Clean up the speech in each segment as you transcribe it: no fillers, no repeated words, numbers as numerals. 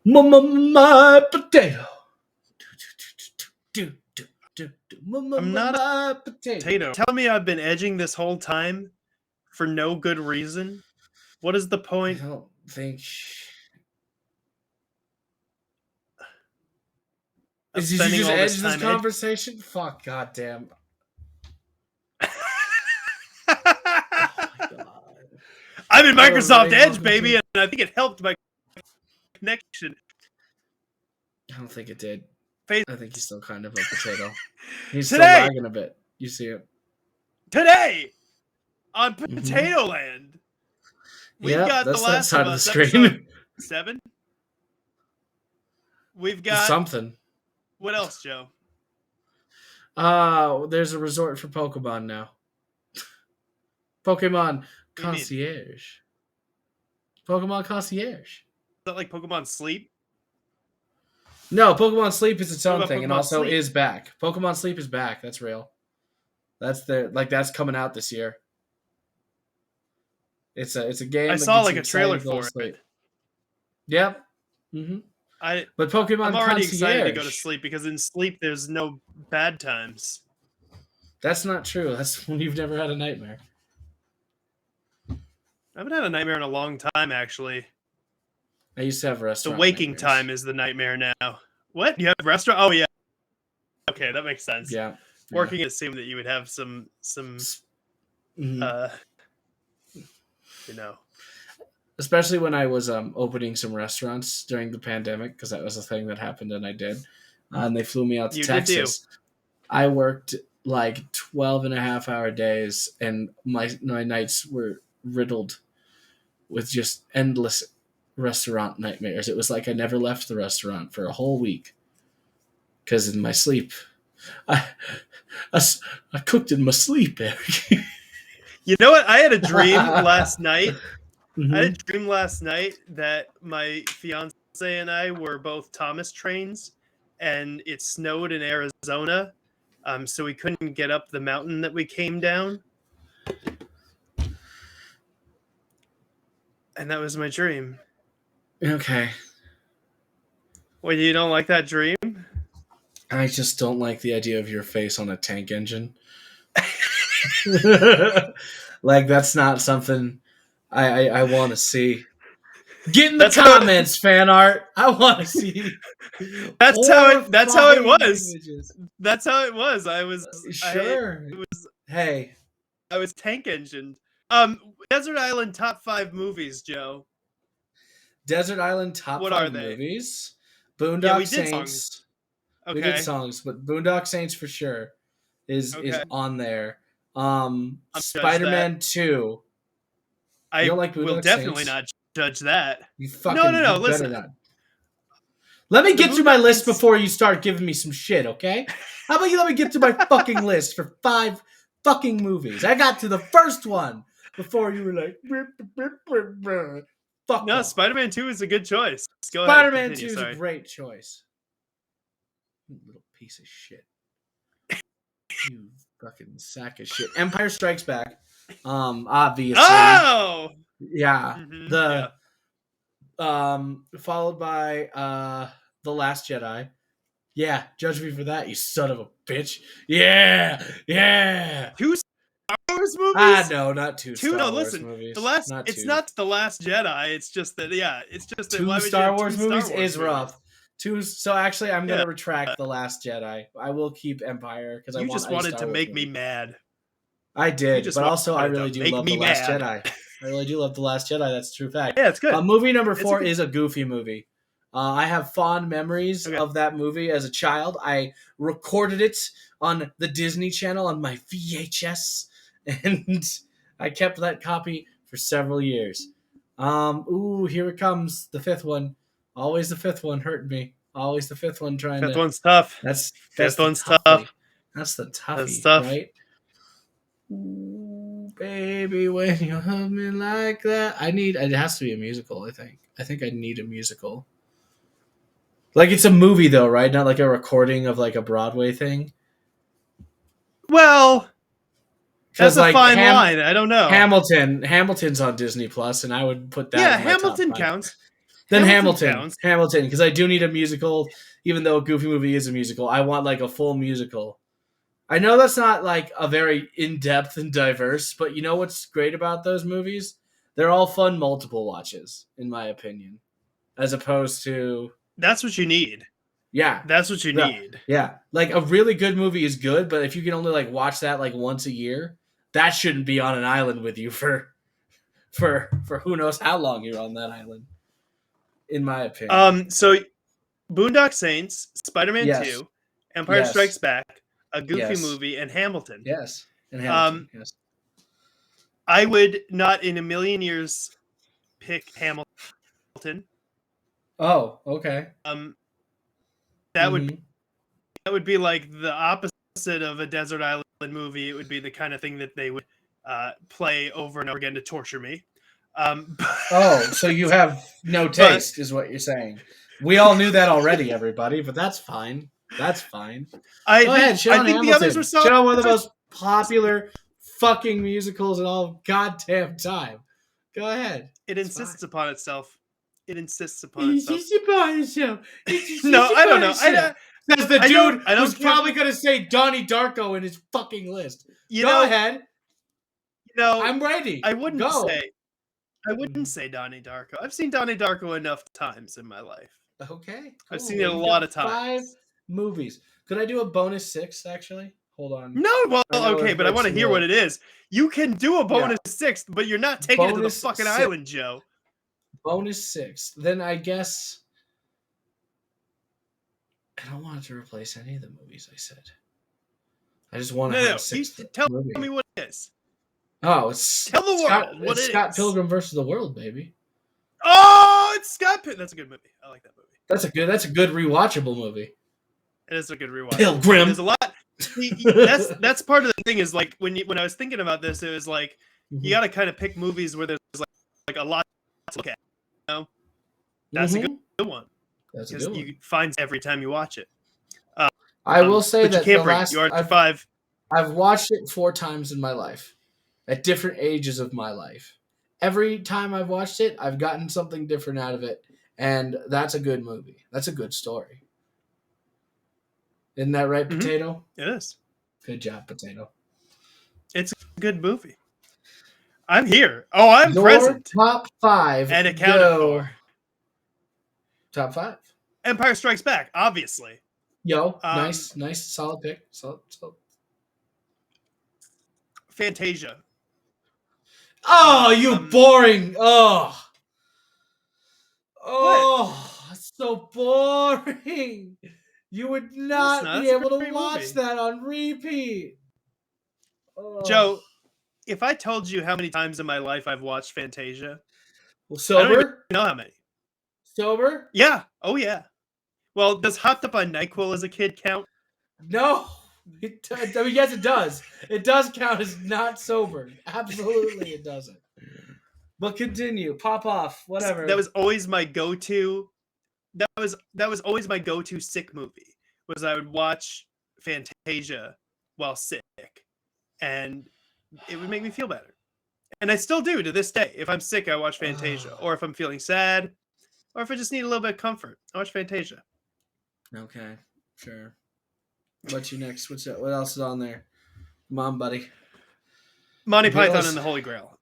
My potato. I'm not My a potato. potato. Tell me I've been edging this whole time for no good reason. What is the I point? don't think. Of Did you spending just all this edge this time edging? conversation? Fuck, goddamn. Oh my god. I'm in I have a Microsoft running Edge, moment baby, too. and I think it helped my connection. I don't think it did. Face I think he's still kind of a potato. He's still today, lagging a bit. You see it. today on Mm-hmm. Potato Land, we've Yep, got The that's that Last of side of the Us episode screen. 7. We've got Something. what else, Joe? There's a resort for Pokemon now. Pokemon What do you mean? Is Concierge. Pokemon Concierge. that like Pokemon Sleep? No, Pokemon Sleep is its What own about thing and Pokemon also Sleep? is back. Pokemon Sleep is back. That's real. That's coming out this year. It's a game I that saw gets like you a excited trailer to go to for sleep. it. Yep. Mm-hmm. I But I'm Pokemon already excited to go to Concierge. sleep because in sleep there's no bad times. That's not true. That's when you've never had a nightmare. I haven't had a nightmare in a long time, actually. I used to have The restaurant waking nightmares. time is the nightmare now. What? You have a restaurant? Oh yeah. Okay, that makes sense. Yeah. Working it assumed that you would have some Mhm. you know. Especially when I was opening some restaurants during the pandemic, because that was a thing that happened and I did. And they flew me out to You did do. Texas. I worked like 12 and a half hour days, and my nights were riddled with just endless restaurant nightmares. It was like I never left the restaurant for a whole week because in my sleep, I, I cooked in my sleep, Eric. You know what? I had a dream last night. Mm-hmm. I had a dream last night that my fiance and I were both Thomas trains, and it snowed in Arizona, so we couldn't get up the mountain that we came down. And that was my dream. Okay. Well, you don't like that dream? I just don't like the idea of your face on a tank engine. Like, that's not something I want to see. Get in the comments, fan art. I want to see. That's how it was. Images. That's how it was. I was sure. Hey, I was tank engined. Desert Island top 5 movies, Joe. Desert Island top What 5 are they? movies. Boondock Yeah, we did Saints. songs. Okay. We did songs, but Boondock Saints for sure is on there. Spider-Man 2. I don't like will Boondock definitely Saints? not judge that. You fucking No. you Listen. better not. Let me get through my list before you start giving me some shit, okay? How about you let me get through my fucking list for 5 fucking movies? I got to the first one before you were like, fuck no, off. Spider-Man 2 is a good choice. Go Spider-Man ahead, 2 is a great choice. You little piece of shit. You fucking sack of shit. Empire Strikes Back. Obviously. Oh! Yeah. Mm-hmm, Followed by The Last Jedi. Yeah, judge me for that, you son of a bitch. Yeah. 2 Star Wars movies? No, not 2 Star Wars movies. It's not The Last Jedi. It's just that, it's just that 2 Star Wars movies is rough. 2. So actually, I'm gonna retract The Last Jedi. I will keep Empire because you just wanted to make me mad. I did, but also I really do love The Last Jedi. I really do love The Last Jedi. That's a true fact. Yeah, it's good. Movie number 4 is a goofy movie. I have fond memories of that movie as a child. I recorded it on the Disney Channel on my VHS, and I kept that copy for several years. Here it comes, the 5th one. Always the 5th one hurting me. Always the 5th one trying to. 5th one's tough. That's 5th one's toughie. tough. That's the toughie, That's tough. right? Ooh, baby, when you hug me like that. It has to be a musical, I think. I think I need a musical. Like, it's a movie, though, right? Not like a recording of, like, a Broadway thing? Well, that's a fine line. I don't know. Hamilton's on Disney Plus, and I would put that. Yeah, in my Hamilton top 5. counts. Then Hamilton Hamilton, counts. because I do need a musical. Even though a Goofy movie is a musical, I want like a full musical. I know that's not like a very in-depth and diverse, but you know what's great about those movies? They're all fun multiple watches, in my opinion, as opposed to That's what you need. yeah, That's what you need. yeah. Like a really good movie is good, but if you can only like watch that like once a year, that shouldn't be on an island with you for who knows how long you're on that island. In my opinion. So Boondock Saints, Spider-Man Yes. 2, Empire Yes. Strikes Back, a Goofy Yes. movie, and Hamilton. Yes. And Hamilton. Yes. I would not in a million years pick Hamilton. Oh, okay. That would be like the opposite of a desert island movie. It would be the kind of thing that they would play over and over again to torture me. So you have no taste, is what you're saying. We all knew that already, everybody, but that's fine. That's fine. Go ahead, shit on Hamilton. The others were shit on one of the most popular fucking musicals in all goddamn time. Go ahead. It insists upon itself. It insists upon No, I don't know. Says the dude who's probably going to say Donnie Darko in his fucking list. Go ahead. I'm ready. I wouldn't say Donnie Darko. I've seen Donnie Darko enough times in my life. Okay. Cool. I've seen it a lot of times. 5 movies. Could I do a bonus 6, actually? Hold on. No, well, okay, but I want to hear what it is. You can do a bonus 6, but you're not taking it to the fucking island, Joe. Bonus 6. Then I guess I don't want it to replace any of the movies I said. I just want to have a 6th tell movie. me what it is. Oh, it's tell the world what it's Scott Pilgrim versus the World, baby. Oh, it's Scott Pilgrim. That's a good movie. I like that movie. That's a good rewatchable movie. It is a good rewatch. Pilgrim. There's a lot. That's part of the thing is like when I was thinking about this, it was like you got to kind of pick movies where there's like a lot to look at. You know? That's a good one. That's a good one. You find every time you watch it. I will say that you are 5. I've watched it 4 times in my life, at different ages of my life. Every time I've watched it, I've gotten something different out of it, and that's a good movie. That's a good story. Isn't that right, Potato? It is. Good job, Potato. It's a good movie. I'm here. Oh, I'm present. Top 5 and accounted for. Top 5. Empire Strikes Back, obviously. Nice, solid pick. Solid. Fantasia. Oh, you boring. Oh, it's so boring. You would not be able to watch that on repeat. Oh. Joe, if I told you how many times in my life I've watched Fantasia, sober? I don't even know how many. Sober? Yeah. Oh, yeah. Well, does Hopped Up on NyQuil as a kid count? No. Yes, it does. It does count as not sober. Absolutely, it doesn't. But continue. Pop off. Whatever. That was always my go-to. That was always my go-to sick movie. Was I would watch Fantasia while sick, and it would make me feel better. And I still do to this day. If I'm sick, I watch Fantasia, or if I'm feeling sad, or if I just need a little bit of comfort, I watch Fantasia. Okay, sure. What's your next? What else is on there? Come on, buddy. Monty Python and the Holy Grail.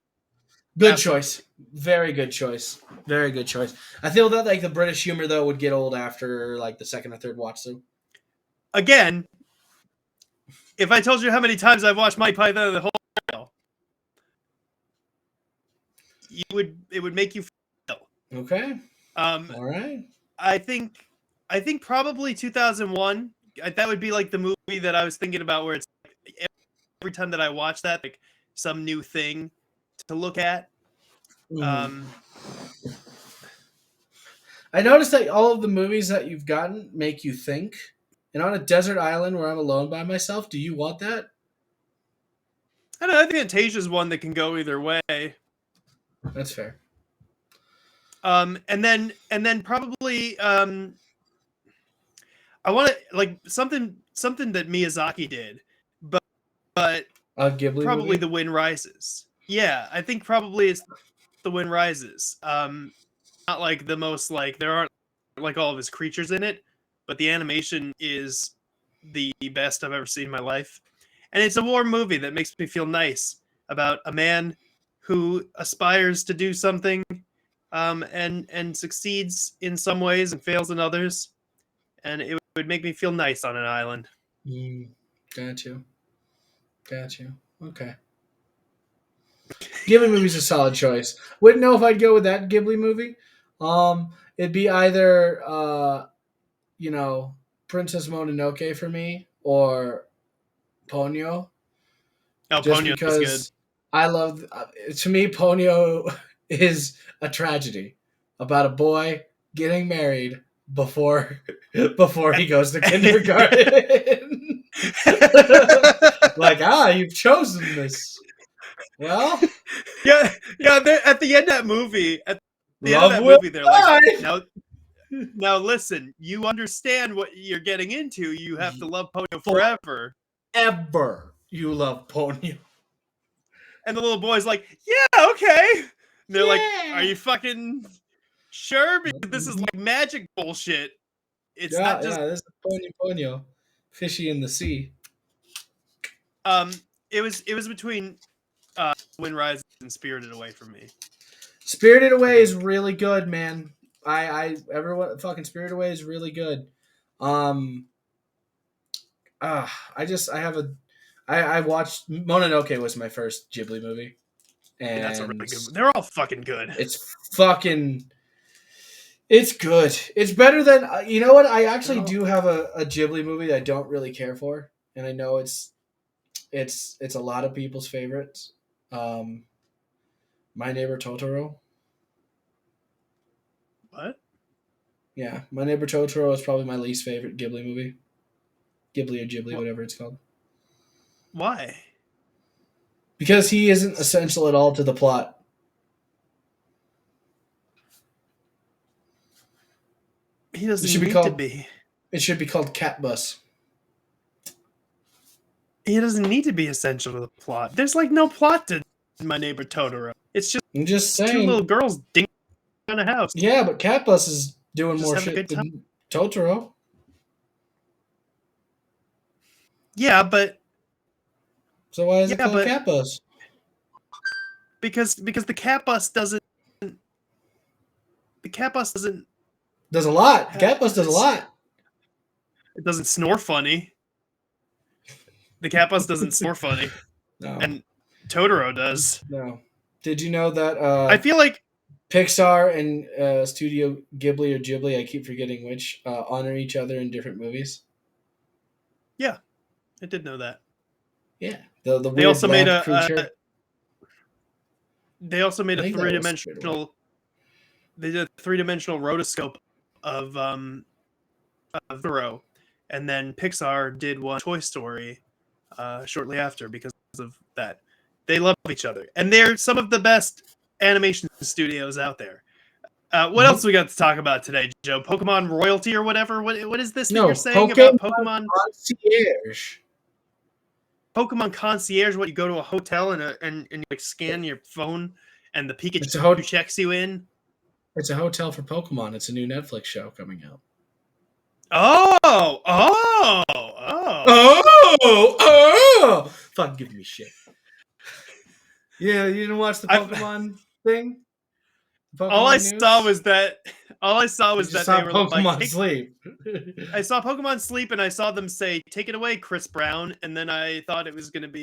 Good choice. Very good choice. Very good choice. I feel that like the British humor though would get old after like the second or third watch through. Again, if I told you how many times I've watched Monty Python and the Holy Grail, it would make you feel. Okay. All right. I think probably 2001. That would be like the movie that I was thinking about, where it's like every time that I watch that, like some new thing to look at. I noticed that all of the movies that you've gotten make you think. And on a desert island where I'm alone by myself, do you want that? I don't know. I think Fantasia's one that can go either way. That's fair. And then probably I want to like something that Miyazaki did, but Ghibli probably movie? The Wind Rises. Yeah, I think probably it's The Wind Rises. not like the most like there aren't like all of his creatures in it, but the animation is the best I've ever seen in my life. And it's a war movie that makes me feel nice about a man who aspires to do something and succeeds in some ways and fails in others. And it would make me feel nice on an island. Got you. Okay. Ghibli movie's a solid choice. Wouldn't know if I'd go with that Ghibli movie. It'd be either Princess Mononoke for me or Ponyo. Oh, Just Ponyo is good. because I love. To me, Ponyo is a tragedy about a boy getting married before he goes to kindergarten. Like, you've chosen this. Well, yeah. At the end of that movie, they're die. like, now listen, you understand what you're getting into. You have to love Ponyo forever. Ever you love Ponyo. And the little boy's like, yeah, okay. And they're like, are you fucking sure? Because this is like magic bullshit. It's not just. Yeah, this is Ponyo. Fishy in the sea. It was between Wind Rises and Spirited Away for me. Spirited Away is really good, man. Everyone fucking Spirited Away is really good. I watched Mononoke was my first Ghibli movie. And that's a really good one. They're all fucking good. It's good. It's better than you know what? I actually do have a Ghibli movie that I don't really care for, and I know it's a lot of people's favorites. My Neighbor Totoro. What? Yeah, My Neighbor Totoro is probably my least favorite Ghibli movie. Ghibli or Ghibli, whatever it's called. Why? Because he isn't essential at all to the plot. He doesn't need to be. It should be called Cat Bus. He doesn't need to be essential to the plot. There's like no plot to My Neighbor Totoro. It's just I'm just saying. Two little girls ding on a house. Yeah, but Cat Bus is doing just more shit than Totoro. Yeah, but so why is it called Cat Bus? Because the Cat Bus doesn't. The Cat Bus doesn't. Does a lot. Cat Bus does a lot. It doesn't snore funny. The Cat Bus doesn't snore funny. No. And Totoro does. No. Did you know that? I feel like Pixar and Studio Ghibli or Ghibli, I keep forgetting which, honor each other in different movies. Yeah, I did know that. Yeah, the they also made a creature. They also made a three-dimensional. They did a three-dimensional rotoscope of Totoro, and then Pixar did one Toy Story shortly after because of that. They love each other, and they're some of the best animation studios out there. What else we got to talk about today, Joe? Pokemon royalty or whatever? What is this that you're saying about Pokemon Concierge? Pokemon Concierge, what you go to a hotel and you like scan your phone and the Pikachu checks you in? It's a hotel for Pokemon. It's a new Netflix show coming out. Oh! Fuck, give me shit. Yeah, you didn't watch the Pokemon thing? Pokemon all I news? saw was that they were Pokemon like, Sleep. I saw Pokemon Sleep and I saw them say, "Take it away, Chris Brown," and then I thought it was going to be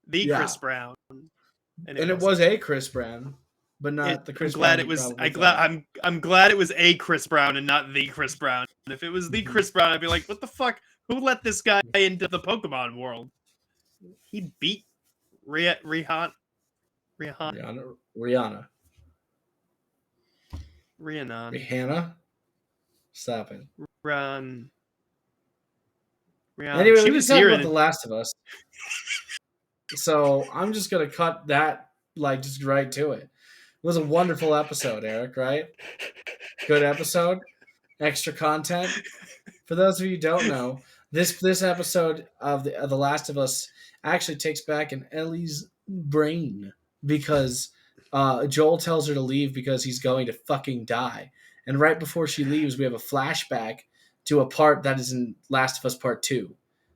the Chris Brown, and it was a Chris Brown, but not the Chris. I'm glad Brown it was. I'm glad it was a Chris Brown and not the Chris Brown. And if it was the Chris Brown, I'd be like, "What the fuck? Who let this guy into the Pokemon world?" He beat Rihanna. Stop it. Rihanna. Anyway, she was here about The Last of Us. So I'm just gonna cut that just right to it. It was a wonderful episode, Eric. Right? Good episode. Extra content. For those of you who don't know, this episode of the Last of Us actually takes back in Ellie's brain because Joel tells her to leave because he's going to fucking die. And right before she leaves, we have a flashback to a part that is in Last of Us Part 2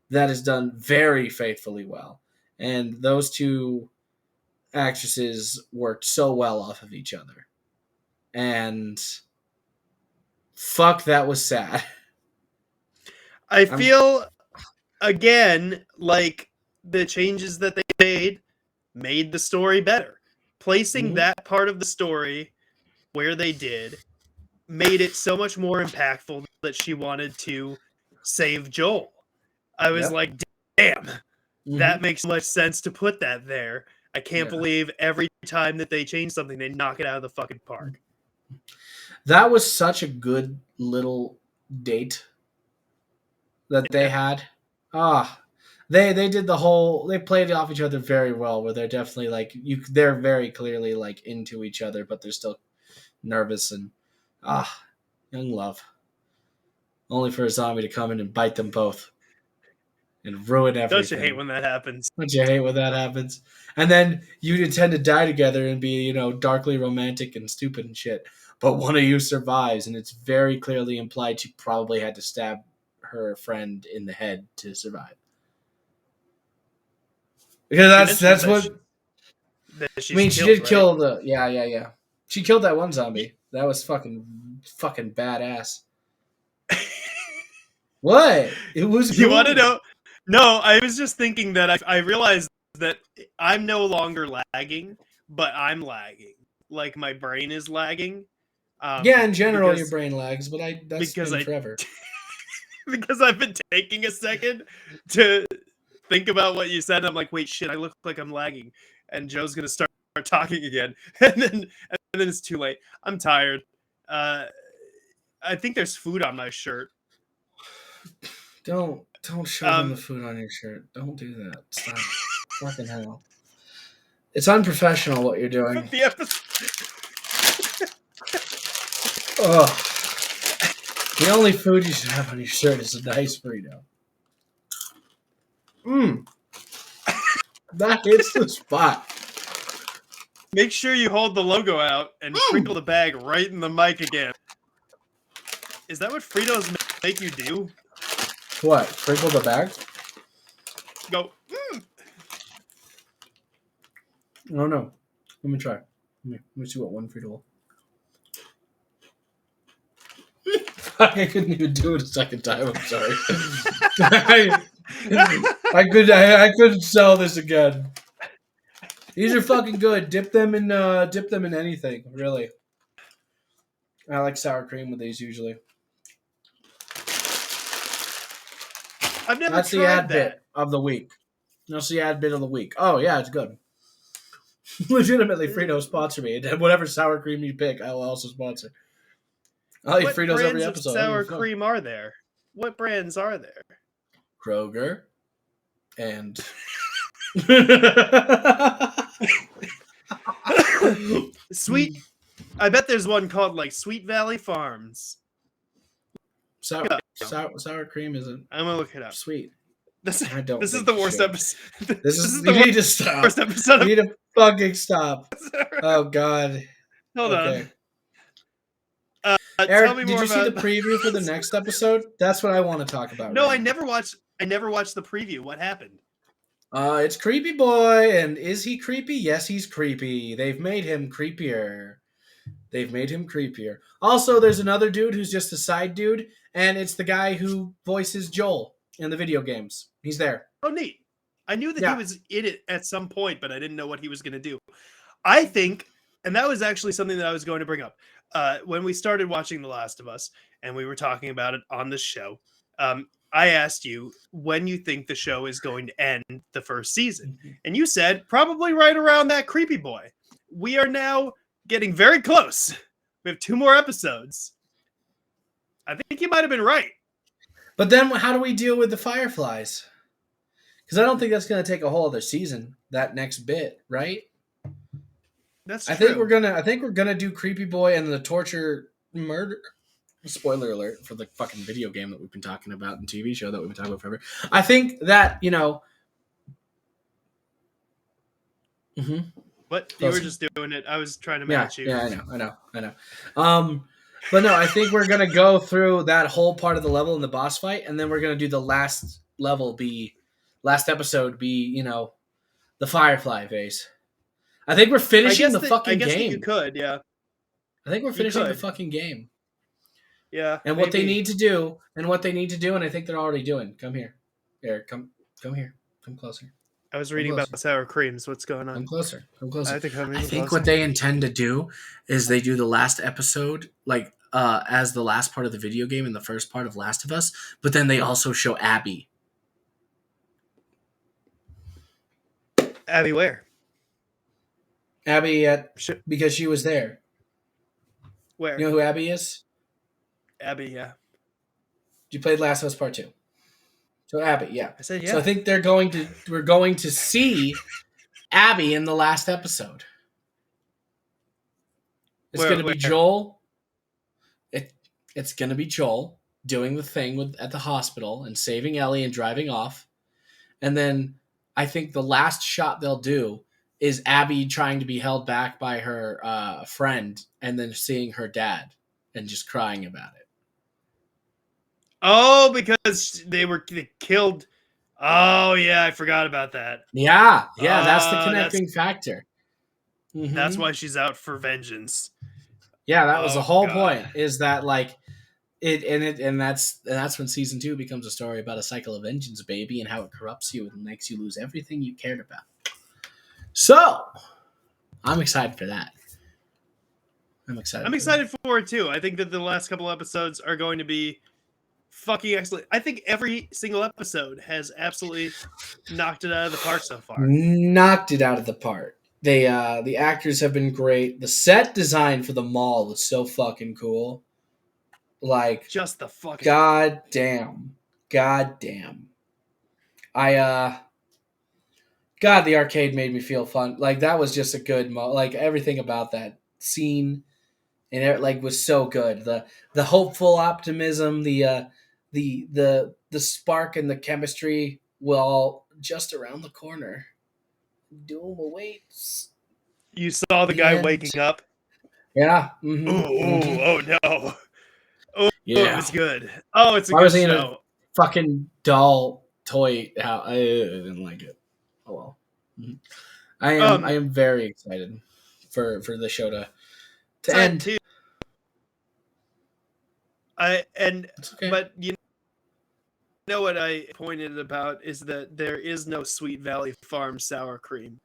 that is done very faithfully well. And those two actresses worked so well off of each other. And fuck, that was sad. I feel, again, like the changes that they made the story better. Placing that part of the story where they did made it so much more impactful that she wanted to save Joel. I was like, damn, that makes so much sense to put that there. I can't believe every time that they change something, they knock it out of the fucking park. That was such a good little date that they had. They did the whole, they played off each other very well, where they're definitely like, they're very clearly like into each other, but they're still nervous and young love. Only for a zombie to come in and bite them both and ruin everything. Don't you hate when that happens? Don't you hate when that happens? And then you intend to die together and be, darkly romantic and stupid and shit. But one of you survives, and it's very clearly implied she probably had to stab her friend in the head to survive. Because that's what. She did kill the. Yeah. She killed that one zombie. That was fucking badass. What? It was good. You want to know? No, I was just thinking that I realized that I'm no longer lagging, but I'm lagging. Like my brain is lagging. In general, your brain lags, but that's been forever. Because I've been taking a second to think about what you said. I'm like, wait, shit, I look like I'm lagging, and Joe's gonna start talking again, and then it's too late. I'm tired. I think there's food on my shirt. Don't show them the food on your shirt. Don't do that. Stop. Fucking hell. It's unprofessional what you're doing. The episode. Ugh. The only food you should have on your shirt is a nice burrito. That hits the spot. Make sure you hold the logo out and crinkle the bag right in the mic again. Is that what Fritos make you do? What? Crinkle the bag? Go. Oh no. Let me try. Let me see what one Frito will. I couldn't even do it a second time. I'm sorry. I couldn't sell this again. These are fucking good. Dip them in anything, really. I like sour cream with these usually. I've never That's tried the ad that. bit of the week. That's the ad bit of the week. Oh yeah, it's good. Legitimately, Frito sponsor me. Whatever sour cream you pick, I will also sponsor. I'll eat Fritos every episode. What brands of sour cream are there? What brands are there? Kroger and Sweet. I bet there's one called like Sweet Valley Farms. Sour cream isn't. I'm gonna look it up. Sweet. This is the worst episode. You need to stop. Worst episode. You need to fucking stop. Oh God. Hold on. Eric, tell me did more you see the preview for the next episode? That's what I want to talk about. No, I never watched the preview. What happened? It's Creepy Boy, and is he creepy? Yes, he's creepy. They've made him creepier. Also, there's another dude who's just a side dude, and it's the guy who voices Joel in the video games. He's there. Oh, neat. I knew that he was in it at some point, but I didn't know what he was going to do. I think, and that was actually something that I was going to bring up. When we started watching The Last of Us, and we were talking about it on the show, I asked you when you think the show is going to end the first season. And you said probably right around that Creepy Boy. We are now getting very close. We have 2 more episodes. I think you might have been right. But then how do we deal with the Fireflies? Because I don't think that's going to take a whole other season, that next bit, right? That's true. I think we're gonna do Creepy Boy and the torture murder. Spoiler alert for the fucking video game that we've been talking about and TV show that we've been talking about forever. I think that What? You were Closer. just doing it. I was trying to Yeah, match you. yeah, I know. But no, I think we're gonna go through that whole part of the level in the boss fight, and then we're gonna do the last episode be, the Firefly phase. I think we're finishing the I fucking guess that you game. could, yeah. I think we're You finishing the could. fucking game. Yeah, And what they maybe. need to do, and I think they're already doing. Come here. Eric, come here. Come closer. I was Come reading closer. about sour creams. What's going on? Come closer. Come I closer. have to come I even think closer. what they intend to do is they do the last episode as the last part of the video game and the first part of Last of Us, but then they also show Abby. Abby, where? Abby because she was there. Where? You know who Abby is? Abby, yeah. You played Last of Us Part 2. So Abby, yeah. I said yeah. So I think we're going to see Abby in the last episode. It's going to be Joel. It's going to be Joel doing the thing at the hospital and saving Ellie and driving off. And then I think the last shot they'll do is Abby trying to be held back by her friend and then seeing her dad and just crying about it. Oh, because they killed. Oh, yeah, I forgot about that. Yeah, that's the connecting factor. Mm-hmm. That's why she's out for vengeance. Yeah, that was the whole point. Is that and that's when season 2 becomes a story about a cycle of vengeance, baby, and how it corrupts you and makes you lose everything you cared about. So, I'm excited for that. I'm excited for it too. I think that the last couple episodes are going to be fucking excellent. I think every single episode has absolutely knocked it out of the park so far. Knocked it out of the park. They the actors have been great. The set design for the mall was so fucking cool. Like, just the fucking god damn. God, the arcade made me feel fun. Like, that was just a good like, everything about that scene and it was so good. The hopeful optimism, the spark and the chemistry will all just around the corner. Doom awaits. You saw the guy waking up? Yeah. Mm-hmm. Oh no. Oh, yeah. It was good. Oh, it's a good show. A fucking doll toy. I didn't like it. Oh well. Mm-hmm. I am very excited for the show to end. Too. But you know what I pointed about is that there is no Sweet Valley Farm sour cream.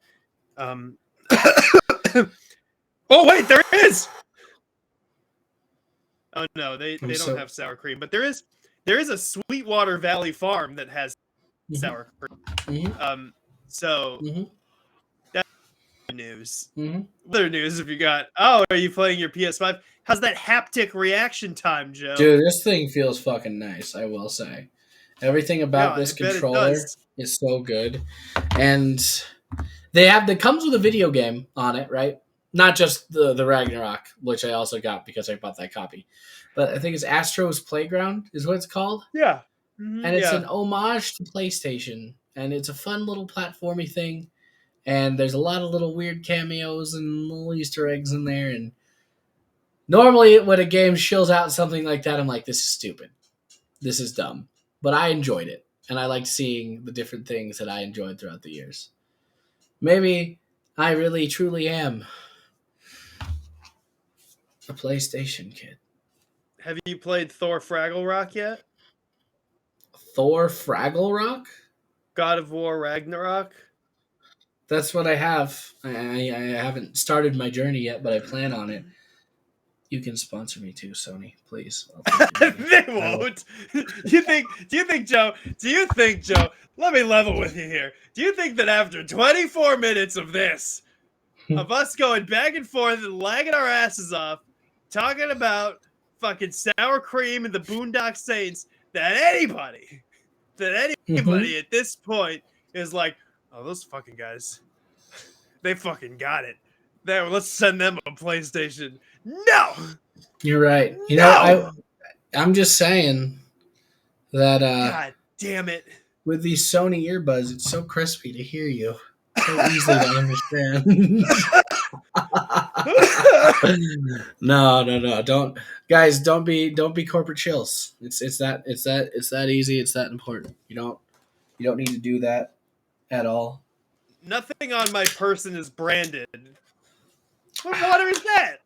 Oh wait, there is. Oh no, they don't have sour cream, but there is a Sweetwater Valley Farm that has sour cream. Mm-hmm. So that's news. Mm-hmm. Other news if you got. Oh, are you playing your PS5? How's that haptic reaction time, Joe? Dude, this thing feels fucking nice, I will say. Everything about this controller is so good. And it comes with a video game on it, right? Not just the Ragnarok, which I also got because I bought that copy. But I think it's Astro's Playground is what it's called. Yeah. Mm-hmm, and it's an homage to PlayStation. And it's a fun little platformy thing. And there's a lot of little weird cameos and little Easter eggs in there. And normally when a game shills out something like that, I'm like, this is stupid. This is dumb. But I enjoyed it. And I liked seeing the different things that I enjoyed throughout the years. Maybe I really, truly am a PlayStation kid. Have you played Thor Fraggle Rock yet? Thor Fraggle Rock? God of War Ragnarok? That's what I have. I haven't started my journey yet, but I plan on it. You can sponsor me too, Sony, please. They won't. Do you think, Joe? Let me level with you here. Do you think that after 24 minutes of this, of us going back and forth and lagging our asses off, talking about fucking sour cream and the Boondock Saints, that anybody at this point is like, oh, those fucking guys, they fucking got it. There, let's send them a PlayStation. No, you're right. You know, I'm just saying that. God damn it! With these Sony earbuds, it's so crispy to hear you. So easy to understand. No. Don't be corporate chills. It's that easy. It's that important. You don't need to do that at all. Nothing on my person is branded. What water is that?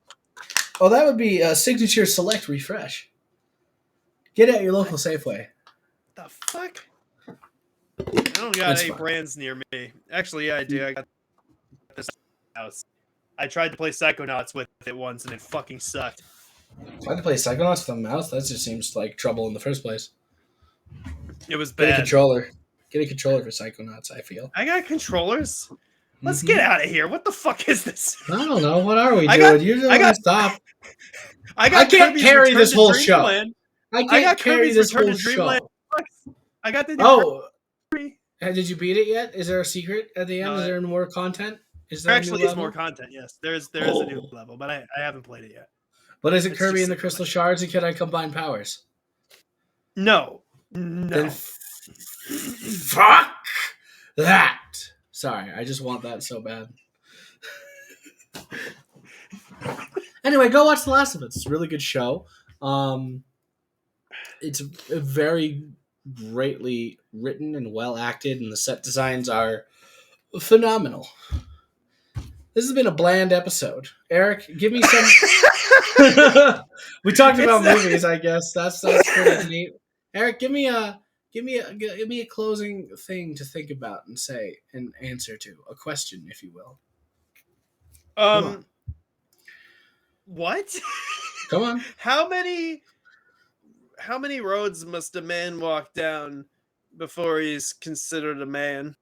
Oh, that would be a Signature Select Refresh. Get it at your local Safeway. The fuck? I don't got That's any fine. brands near me. Actually, yeah, I do. I got this house. I tried to play Psychonauts with it once, and it fucking sucked. Trying to play Psychonauts with a mouse? That just seems like trouble in the first place. It was Get a bad. controller. Get a controller for Psychonauts, I feel. I got controllers. Let's get out of here. What the fuck is this? I don't know. What are we doing? You're the one to stop. I can't Kirby's carry Return this to whole Dreamland. show. I can't carry Kirby's this Return whole to Dreamland. show. I got the new Oh, Kirby. did you beat it yet? Is there a secret at the end? No, Is there more content? Is There there actually a new is level? more content, yes. There is a new level, but I haven't played it yet. But is it It's Kirby just and the Crystal Shards, and can I combine powers? No. Then fuck that. Sorry, I just want that so bad. Anyway, go watch The Last of Us. It's a really good show. It's a very greatly written and well acted, and the set designs are phenomenal. This has been a bland episode. Eric, give me some. We talked about movies, I guess. That's pretty neat. Eric, give me a closing thing to think about and say and answer to a question, if you will. What? Come on. How many roads must a man walk down before he's considered a man?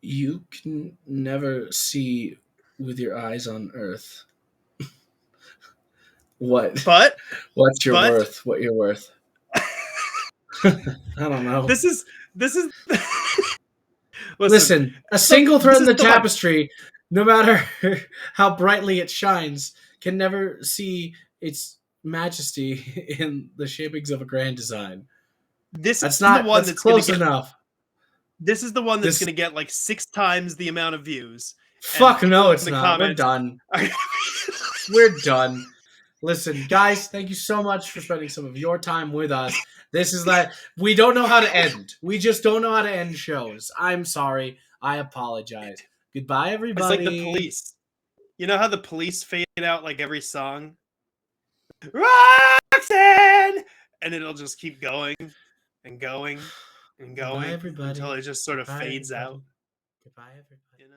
You can never see with your eyes on Earth. What? What's your worth? What you're worth? I don't know. This is. Listen, a single thread in the tapestry, no matter how brightly it shines, can never see its majesty in the shapings of a grand design. That's the one that's close enough. This is the one that's going to get like 6 times the amount of views. Fuck no, it's not. We're done. We're done. Listen, guys, thank you so much for spending some of your time with us. This is like, we don't know how to end. We just don't know how to end shows. I'm sorry. I apologize. Goodbye, everybody. It's like the Police. You know how the Police fade out like every song? Roxanne! And it'll just keep going and going and going Goodbye, everybody. until it just sort of fades everybody. out. Goodbye, everybody. You know?